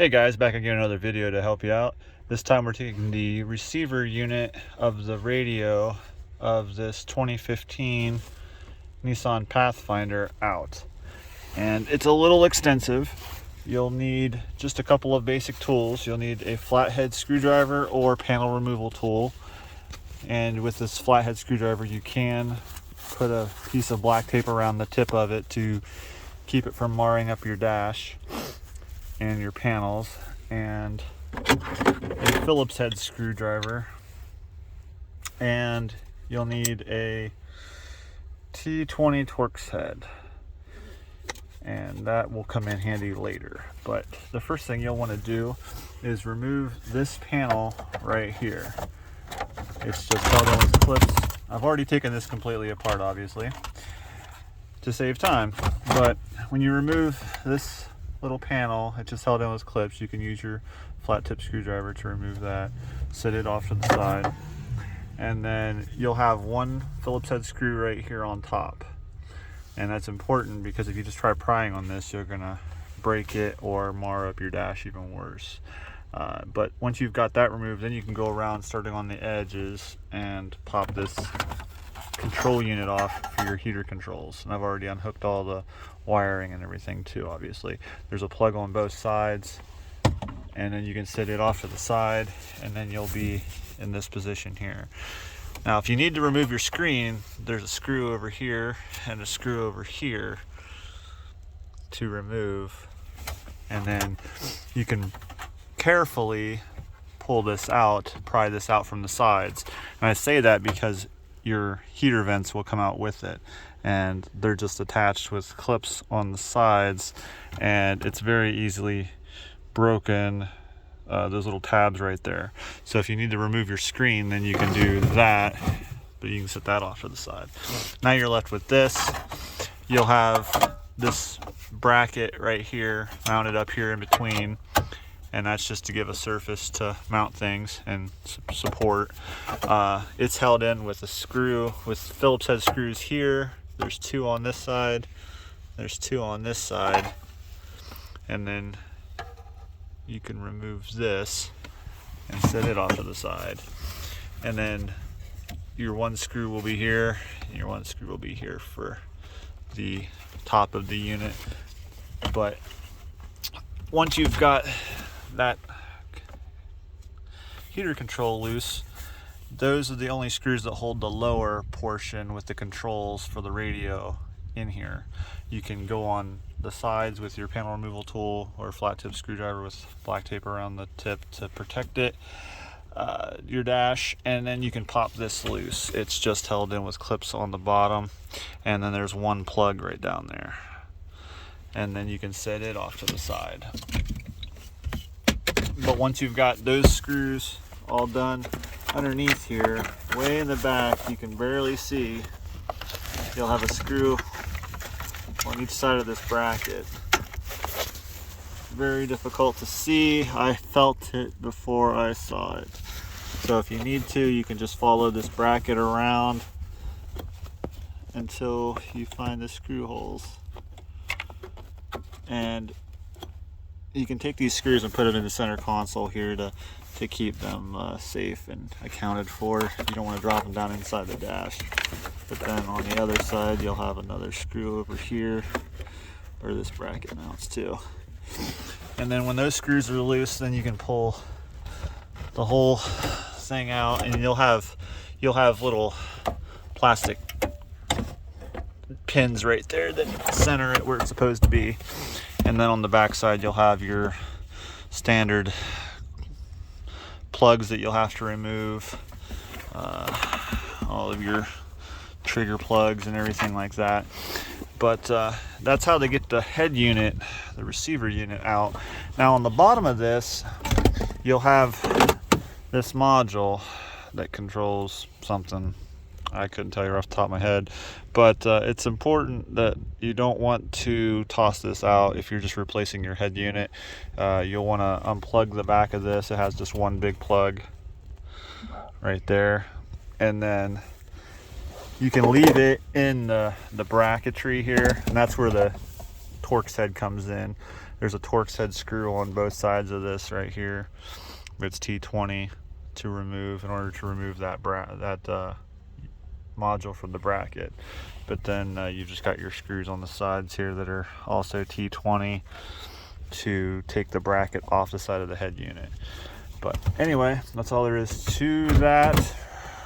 Hey guys, back again, another video to help you out. This time we're taking the receiver unit of the radio of this 2015 Nissan Pathfinder out. And it's a little extensive. You'll need just a couple of basic tools. You'll need a flathead screwdriver or panel removal tool. And with this flathead screwdriver, you can put a piece of black tape around the tip of it to keep it from marring up your dash and your panels, and a Phillips head screwdriver, and you'll need a T20 Torx head, and that will come in handy later. But the first thing you'll want to do is remove this panel right here. It's just held in with clips. I've already taken this completely apart, obviously, to save time, but when you remove this little panel, it's just held in with clips. You can use your flat tip screwdriver to remove that, set it off to the side, and then you'll have one Phillips head screw right here on top. And that's important because if you just try prying on this, you're gonna break it or mar up your dash even worse. But once you've got that removed, then you can go around starting on the edges and pop this control unit off for your heater controls. And I've already unhooked all the wiring and everything too. Obviously there's a plug on both sides, and then you can set it off to the side, and then you'll be in this position here. Now if you need to remove your screen, there's a screw over here and a screw over here to remove, and then you can carefully pull this out, pry this out from the sides. And I say that because your heater vents will come out with it, and they're just attached with clips on the sides, and it's very easily broken, those little tabs right there. So if you need to remove your screen, then you can do that, but you can set that off to the side. Now you're left with this. You'll have this bracket right here mounted up here in between, and that's just to give a surface to mount things and support. It's held in with a screw, with Phillips head screws here. There's two on this side, there's two on this side, and then you can remove this and set it off to the side. And then your one screw will be here, and your one screw will be here for the top of the unit. But once you've got that heater control loose, those are the only screws that hold the lower portion with the controls for the radio in here. You can go on the sides with your panel removal tool or flat tip screwdriver with black tape around the tip to protect it, your dash, and then you can pop this loose. It's just held in with clips on the bottom, and then there's one plug right down there, and then you can set it off to the side. But once you've got those screws all done, underneath here, way in the back, you can barely see, you'll have a screw on each side of this bracket. Very difficult to see. I felt it before I saw it. So if you need to, you can just follow this bracket around until you find the screw holes. And you can take these screws and put them in the center console here to keep them safe and accounted for. You don't want to drop them down inside the dash. But then on the other side, you'll have another screw over here where this bracket mounts too. And then when those screws are loose, then you can pull the whole thing out, and you'll have little plastic pins right there that center it where it's supposed to be. And then on the back side, you'll have your standard plugs that you'll have to remove, all of your trigger plugs and everything like that. But that's how they get the head unit, the receiver unit, out. Now on the bottom of this, you'll have this module that controls something. I couldn't tell you off the top of my head, but it's important that you don't want to toss this out if you're just replacing your head unit. You'll want to unplug the back of this. It has just one big plug right there, and then you can leave it in the bracketry here, and that's where the Torx head comes in. There's a Torx head screw on both sides of this right here. It's T20 to remove in order to remove that module from the bracket. But then you've just got your screws on the sides here that are also T20 to take the bracket off the side of the head unit. But anyway, that's all there is to that.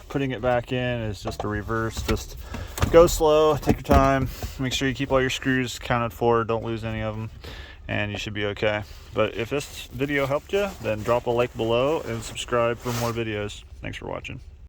Putting it back in is just a reverse. Just go slow, take your time, make sure you keep all your screws counted for, don't lose any of them, and you should be okay. But if this video helped you, then drop a like below and subscribe for more videos. Thanks for watching.